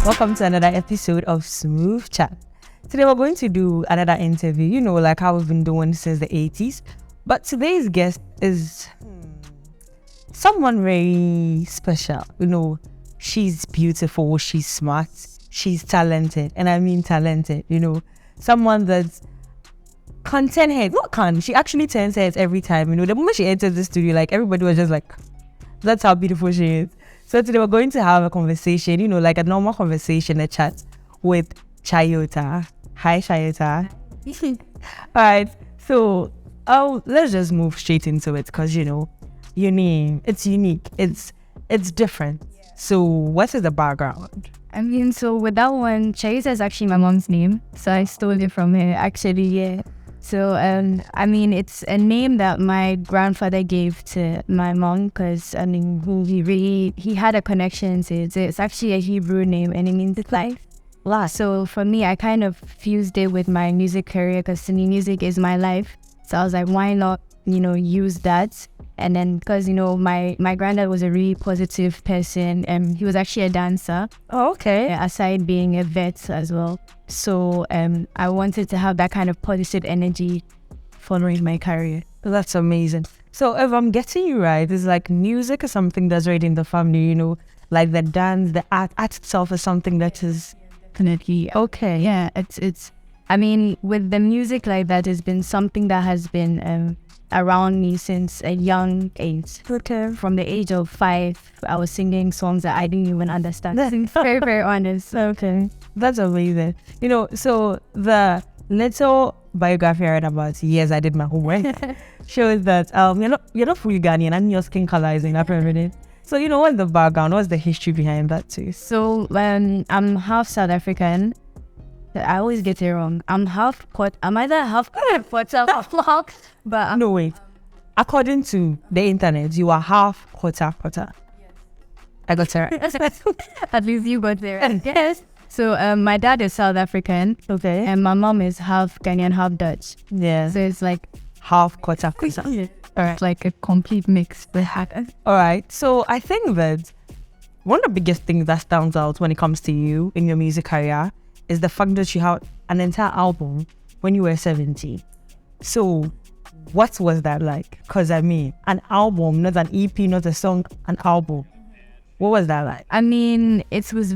Welcome to another episode of Smoove Chat. Today we're going to do another interview, like how we've been doing since the 80s. But today's guest is someone very special. She's beautiful, she's smart, she's talented. And I mean talented, someone that's content head. She actually turns heads every time. The moment she enters the studio, everybody was just like, that's how beautiful she is. So today we're going to have a conversation, like a normal conversation, a chat with CHAYUTA. Hi, CHAYUTA. All right. So let's just move straight into it because, your name, it's unique. It's different. So what is the background? So with that one, CHAYUTA is actually my mom's name. So I stole it from her, actually, yeah. So, it's a name that my grandfather gave to my mom because, he had a connection to it. It's actually a Hebrew name and it means life. Wow. So for me, I kind of fused it with my music career because music is my life. So I was like, why not, use that? And then because, my granddad was a really positive person and he was actually a dancer. Oh, okay. Aside being a vet as well. So I wanted to have that kind of positive energy following my career. That's amazing. So if I'm getting you right, it's like music is something that's right in the family, like the dance, the art itself is something that is definitely okay. Yeah, it's with the music like that, it's been something that has been around me since a young age. Okay. From the age of 5, I was singing songs that I didn't even understand. Very, very honest. Okay. That's amazing. So the little biography I read about, yes, I did my homework, shows that you're not fully Ghanaian and your skin color is in African. So what's the background? What's the history behind that too? So I'm half South African. I always get it wrong. I'm either half Puerto Rican, but no, wait. According to the internet, you are half Puerto. I got it right. At least you got there. Yes. So my dad is South African. Okay. And my mom is half Ghanaian, half Dutch. Yeah. So it's like half Puerto. Yeah. All right. It's like a complete mix. All right. So I think that one of the biggest things that stands out when it comes to you in your music career is the fact that you had an entire album when you were 17. So what was that like? Because an album, not an EP, not a song, an album. What was that like? It was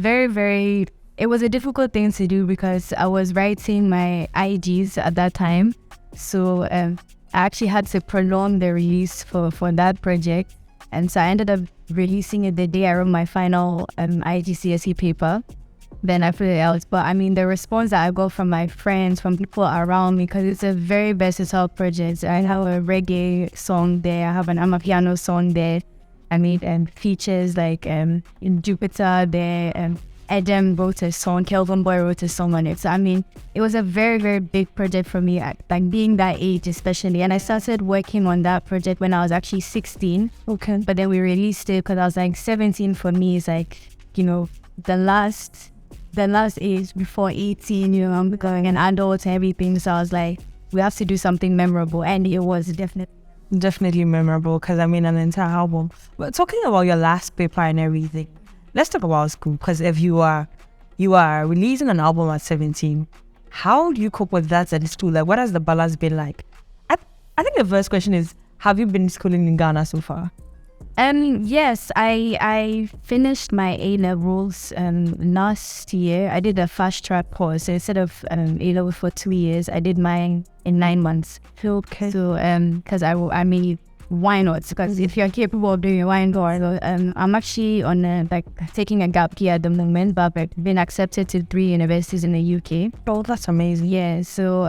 it was a difficult thing to do because I was writing my IGs at that time. So I actually had to prolong the release for that project. And so I ended up releasing it the day I wrote my final IGCSE paper. Then I put it out. But the response that I got from my friends, from people around me, because it's a very versatile project. I have a reggae song there. I have an amapiano song there. Features like in Jupitar there. Adam wrote a song. Kelvin Boy wrote a song on it. So it was a very, very big project for me, like being that age especially. And I started working on that project when I was actually 16. Okay. But then we released it because I was like 17 for me is like, the last age before 18, I'm becoming an adult and everything. So I was like, we have to do something memorable. And it was definitely memorable because an entire album. But talking about your last paper and everything, let's talk about school. Because if you are releasing an album at 17, how do you cope with that at school? Like, what has the balance been like? I think the first question is, have you been schooling in Ghana so far? Yes, I finished my A-levels last year. I did a fast track course. So instead of A-level for 2 years, I did mine in 9 months. Okay. So because why not? Because if you're capable of doing it, why not? I'm actually on taking a gap year at the moment, but I've been accepted to 3 universities in the UK. Oh, that's amazing. Yeah. So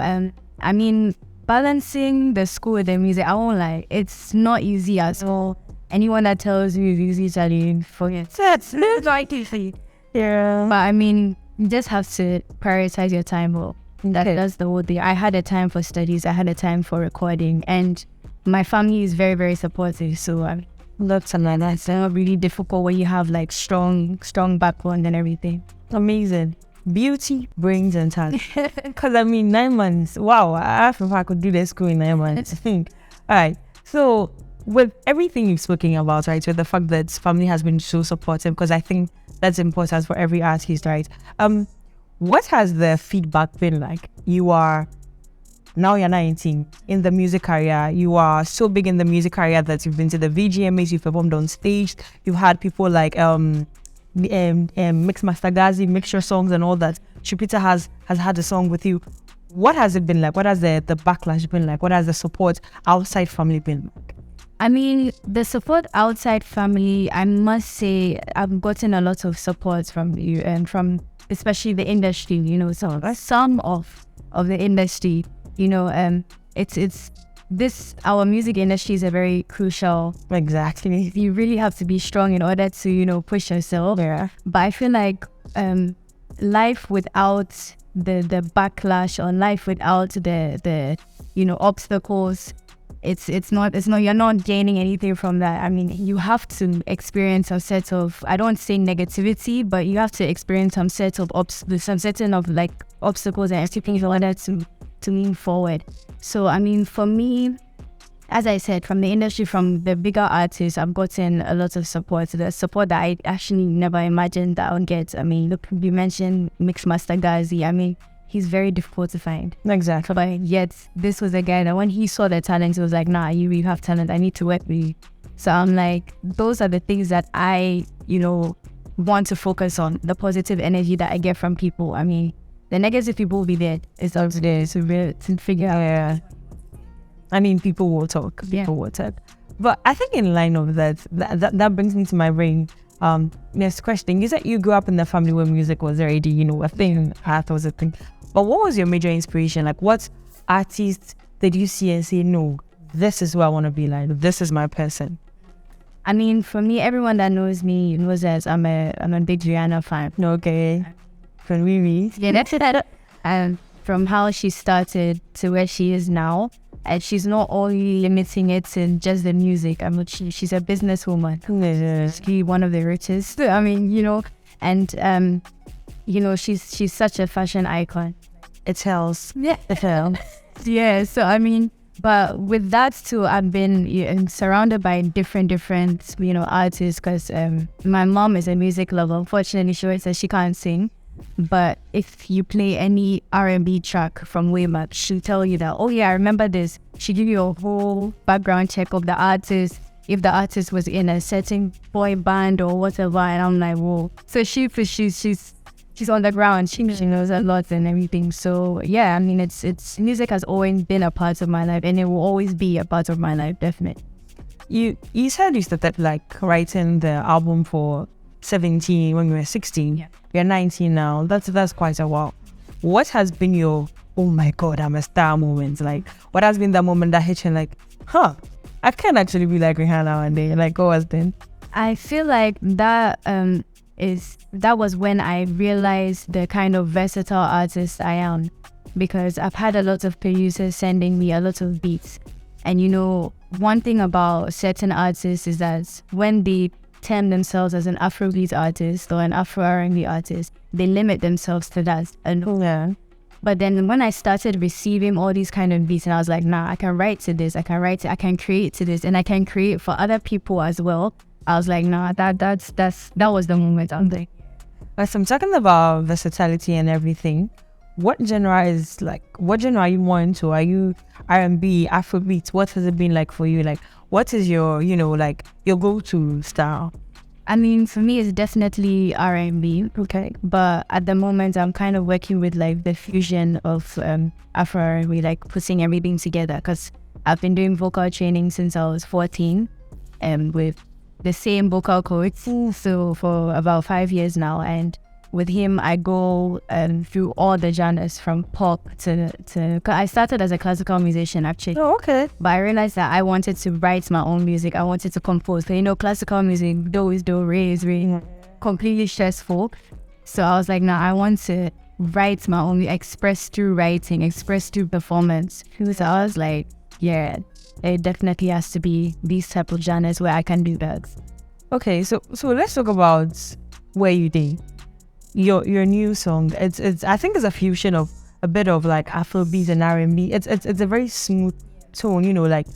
balancing the school with the music, I won't lie, it's not easy at all. Anyone that tells you it's easy, Charlie, forget. That's not easy. Yeah. But you just have to prioritize your time. Well, that's the whole thing. I had a time for studies. I had a time for recording, and my family is very, very supportive. So that's nice. It's not really difficult when you have like strong backbone and everything. Amazing. Beauty, brains, and talent. Because 9 months. Wow. I thought I could do this school in 9 months. All right. So with everything you've spoken about, right, with the fact that family has been so supportive, because I think That's important for every artist, right? What has the feedback been like? You're 19 in the music career. You are so big in the music career that you've been to the VGMAs, you've performed on stage. You've had people like Mix Master Gazi, Mixture Songs and all that. Jupitar has had a song with you. What has it been like? What has the backlash been like? What has the support outside family been like? I mean, the support outside family, I must say, I've gotten a lot of support from you and from especially the industry, you know, so some of the industry, you know, it's this, our music industry is a very crucial. Exactly. You really have to be strong in order to, you know, push yourself. Yeah. But I feel like life without the backlash, or life without the you know, obstacles, it's not you're not gaining anything from that. I mean, you have to experience a set of, I don't say negativity, but you have to experience some set of like obstacles and everything in order to move forward. So I mean, for me, as I said, from the industry, from the bigger artists, I've gotten a lot of support. The support that I actually never imagined that I would get. I mean, look, you mentioned Mix Master Gazi. I mean, he's very difficult to find. Exactly. But yet, this was a guy that when he saw the talent, he was like, nah, you have talent. I need to work with you. So I'm like, those are the things that I, you know, want to focus on, the positive energy that I get from people. I mean, the negative people will be there. It's also there to figure out. Yeah. I mean, people will talk. People will talk. But I think in line of that brings me to my brain. Next question. You said you grew up in the family where music was already, you know, a thing. Art was a thing. But what was your major inspiration? Like, what artist did you see and say, no, this is who I want to be like. This is my person? I mean, for me, everyone that knows me knows that I'm a big Rihanna fan. Okay. Can we read? Yeah, that's it. And from how she started to where she is now, and she's not only limiting it to just the music. I mean, she's a businesswoman. She's one of the richest. I mean, you know, and you know, she's such a fashion icon. It tells. Yeah, it tells. Yeah. So I mean, but with that too, I've been surrounded by different you know, artists, because my mom is a music lover. Unfortunately, she always says she can't sing. But if you play any R&B track from way back, she'll tell you that, oh yeah, I remember this. She'll give you a whole background check of the artist, if the artist was in a certain boy band or whatever. And I'm like, whoa. So she's on the ground. She knows a lot and everything. So yeah, I mean, it's music has always been a part of my life, and it will always be a part of my life, definitely. You said you started like writing the album for 17 when you were 16. Yeah. You're 19 now. That's quite a while. What has been your, oh my God, I'm a star moment? Like, what has been the moment that hit you like, I can actually be like Rihanna one day? Like, what has been? I feel like that was when I realized the kind of versatile artist I am, because I've had a lot of producers sending me a lot of beats. And you know, one thing about certain artists is that when they term themselves as an Afrobeat artist or an Afro R&B artist, they limit themselves to that. And but then when I started receiving all these kind of beats, and I was like, nah, I can write to this, I can create to this, and I can create for other people as well. I was like, nah, that was the moment. I'm like, as I'm talking about versatility and everything, what genre are you more into? Are you R&B, Afrobeat? What has it been like for you? Like, what is your, you know, like your go-to style? I mean, for me, it's definitely R&B. Okay. But at the moment, I'm kind of working with like the fusion of Afro R&B, like putting everything together, because I've been doing vocal training since I was 14, with the same vocal coach, so for about 5 years now. And with him, I go through all the genres from pop to. I started as a classical musician, actually. Oh, okay. But I realized that I wanted to write my own music. I wanted to compose. So, you know, classical music, do is do, re is re, completely stressful. So I was like, nah, I want to write my own, express through writing, express through performance. So I was like, yeah, it definitely has to be these type of genres where I can do that. Okay, so let's talk about Where You Dey. Your new song, it's I think it's a fusion of a bit of like Afrobeat and R&B. It's a very smooth tone, you know. Like,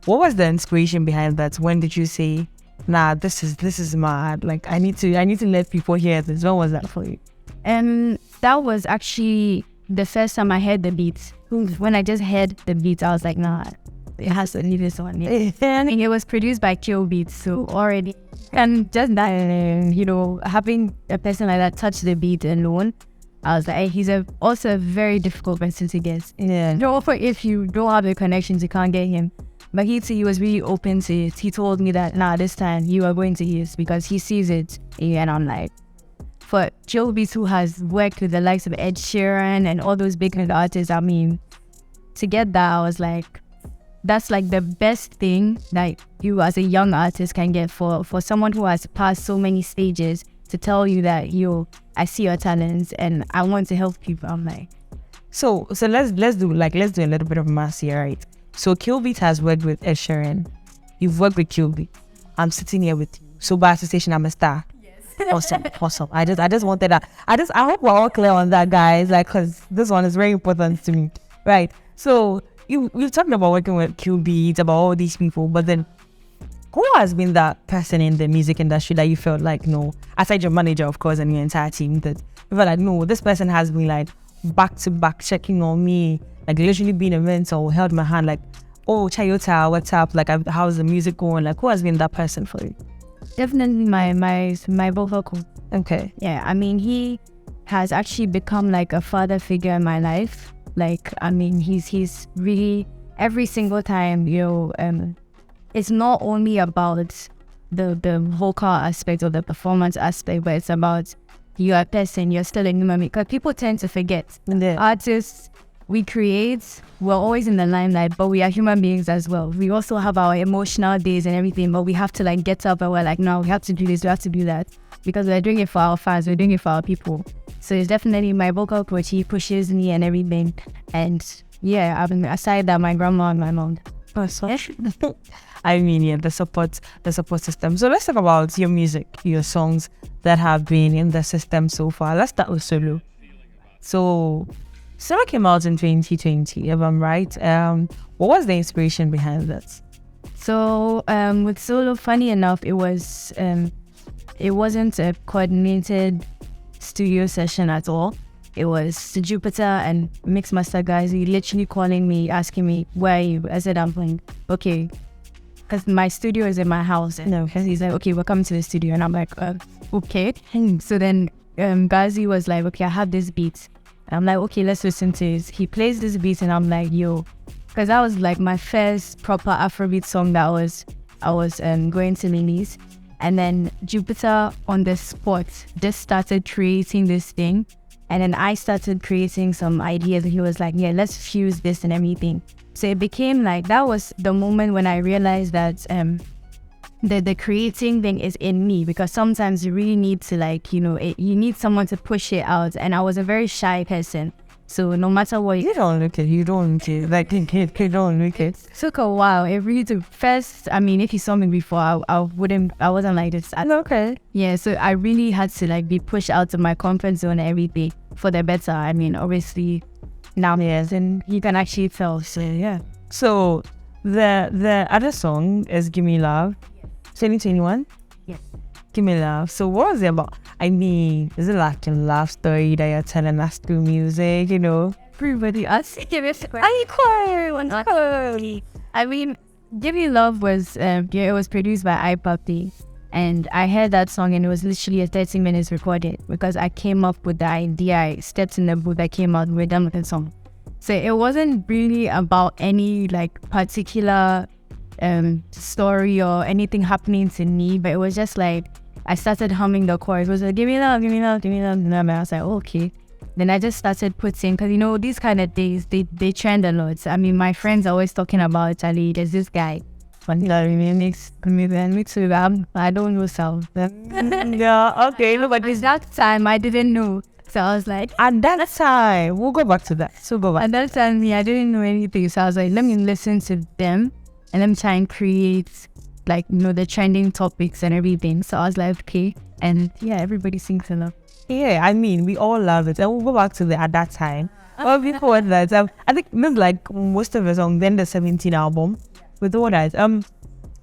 what was the inspiration behind that? When did you say, nah, this is mad. Like I need to let people hear this. When was that for you? That was actually the first time I heard the beats. When I just heard the beats, I was like, nah, it has to be this one. Yeah. And it was produced by Kill Beatz, so already, and just that, having a person like that touch the beat alone, I was like, hey, he's also a very difficult person to get. Yeah. If you don't have the connections, you can't get him. But he was really open to it. He told me that, nah, this time you are going to use, because he sees it, and I'm like, for Kill Beatz, who has worked with the likes of Ed Sheeran and all those big artists, I mean, to get that, I was like, that's like the best thing that you as a young artist can get for someone who has passed so many stages, to tell you that, I see your talents and I want to help people. I'm like, so let's do a little bit of math here, right? So Kill Beatz has worked with Ed Sheeran. You've worked with Kill Beatz. I'm sitting here with you. So by association, I'm a star. Yes. Awesome. I just wanted that. I hope we're all clear on that, guys. Like, cause this one is very important to me, right? So we've talked about working with Kill Beatz, about all these people, but then who has been that person in the music industry that you felt like, no, aside your manager, of course, and your entire team, that you felt like, no, this person has been like back to back checking on me, like literally being a mentor, held my hand, like, oh, CHAYUTA, what's up? Like, how's the music going? Like, who has been that person for you? Definitely my vocal coach. Okay. Yeah, I mean, he has actually become like a father figure in my life. Like, I mean, he's really, every single time, it's not only about the vocal aspect or the performance aspect, but it's about you're a person, you're still a human being. Because people tend to forget. Yeah. Artists, we create, we're always in the limelight, but we are human beings as well. We also have our emotional days and everything, but we have to like get up and we're like, no, we have to do this, we have to do that. Because we're doing it for our fans, we're doing it for our people. So it's definitely my vocal coach, he pushes me and everything. And yeah, I mean, aside that, my grandma and my mom. I mean, yeah, the support system. So let's talk about your music, your songs that have been in the system so far. Let's start with Solo. So Solo came out in 2020, if I'm right. What was the inspiration behind that? So with Solo, funny enough, it wasn't a coordinated studio session at all. It was Jupitar and Mixmaster guys. He literally calling me, asking me, where are you? I said, I'm playing. Okay. Because my studio is in my house. And he's like, okay, we're coming to the studio. And I'm like, okay. So then Gazi was like, okay, I have this beat. And I'm like, okay, let's listen to it. He plays this beat and I'm like, yo. Because that was like my first proper Afrobeat song that I was going to release. And then Jupitar on the spot just started creating this thing. And then I started creating some ideas. And he was like, yeah, let's fuse this and everything. So it became like, that was the moment when I realized that the creating thing is in me. Because sometimes you really need to like, you need someone to push it out. And I was a very shy person. So no matter what, you don't look it. You don't look it. Like, you don't look it. Took a while. It really took. First, I mean, if you saw me before, I wasn't like this. Okay. Yeah, so I really had to like be pushed out of my comfort zone and everything for the better. I mean, obviously, now yes, and you can actually tell. So yeah. So the other song is "Give Me Love," 2021. Yes. Give Me Love. So what was it about? I mean, is it like a love story that you're telling us through music, Everybody asks, I mean, Give Me Love was, it was produced by iPuppy. And I heard that song and it was literally a 30 minutes recorded because I came up with the idea. I stepped in the booth, I came out, we're done with the song. So it wasn't really about any like particular story or anything happening to me, but it was just like, I started humming the chorus. It was like, give me love, give me love, give me love. And I was like, oh, okay. Then I just started putting, because these kind of days, they trend a lot. I mean, my friends are always talking about Charlie. There's this guy. Me too. I don't know sound. Yeah, okay. No, but at that time, I didn't know. So I was like, at that time, we'll go back to that. So go back. At that time, I didn't know anything. So I was like, let me listen to them and let me try and create like, the trending topics and everything. So I was like, okay. And yeah, everybody sings a lot. Yeah, I mean, we all love it. And we'll go back to at that time. Well, before that, I think maybe like most of us on then the 17 album with all that.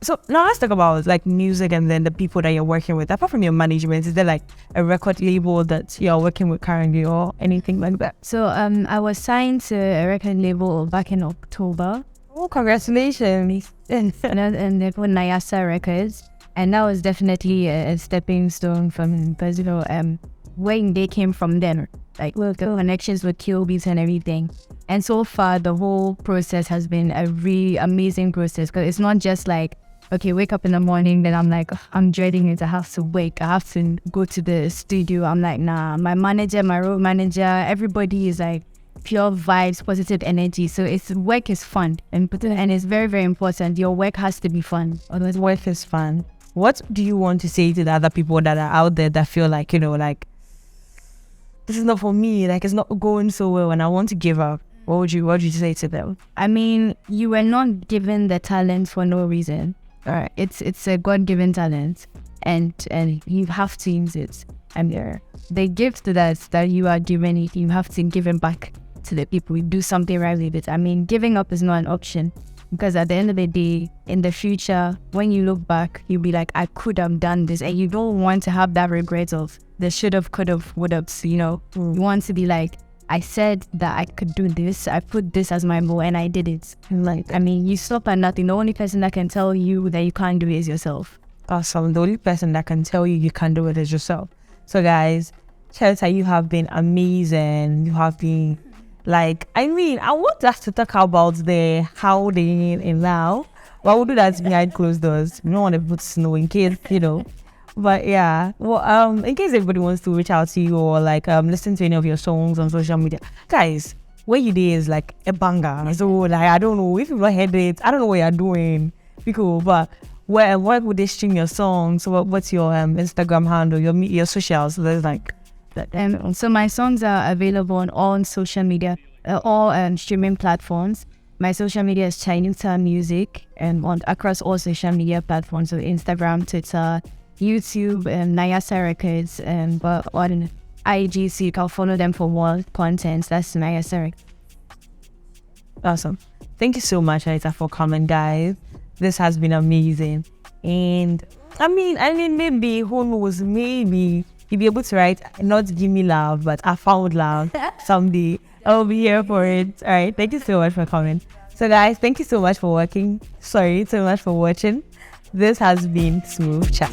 So now let's talk about like music and then the people that you're working with. Apart from your management, is there like a record label that you're working with currently or anything like that? So I was signed to a record label back in October. Oh, congratulations. And they put CHAYUTA Records. And that was definitely a stepping stone for me because, you know, when they came from then, like connections with Kill Beatz and everything. And so far, the whole process has been a really amazing process because it's not just like, okay, wake up in the morning, then I'm like, I'm dreading it. I have to wake. I have to go to the studio. I'm like, nah, my manager, my road manager, everybody is like pure vibes, positive energy. So work is fun and it's very, very important. Your work has to be fun. Otherwise, work is fun. What do you want to say to the other people that are out there that feel like, you know, like, this is not for me, like it's not going so well and I want to give up? What would you say to them? I mean, you were not given the talent for no reason. All right, it's a God-given talent, and you have to use it. And the gift that you are given, you have to give it back to the people. You do something right with it. I mean, giving up is not an option because at the end of the day, in the future, when you look back, you'll be like, I could have done this, and you don't want to have that regret of the should have, could have, would have. You know, you want to be like, I said that I could do this. I put this as my goal and I did it. Like, I mean, you stop at nothing. The only person that can tell you that you can't do it is yourself. Awesome. The only person that can tell you can't do it is yourself. So guys, CHAYUTA, you have been amazing. You have been like, I mean, I want us to talk about the how they in now. But we'll do that behind closed doors. We don't want to put snow in case, you know. But yeah, well, in case everybody wants to reach out to you or like listen to any of your songs on social media, guys, what you did is like a banger. So like, I don't know if you've not heard it, I don't know what you're doing. Be cool, but where would they stream your songs? So what's your Instagram handle, your socials? So there's like that. So my songs are available on all social media, all streaming platforms. My social media is CHAYUTA Music and across all social media platforms, so Instagram, Twitter, YouTube, and CHAYUTA Records, but on IG, so you can follow them for more content. That's CHAYUTA Records. Awesome. Thank you so much, CHAYUTA, for coming, guys. This has been amazing. And I mean, maybe, who knows, maybe you'll be able to write, not give me love, but I found love someday. I'll be here for it. All right. Thank you so much for coming. So guys, thank you so much for watching. This has been Smoove Chat.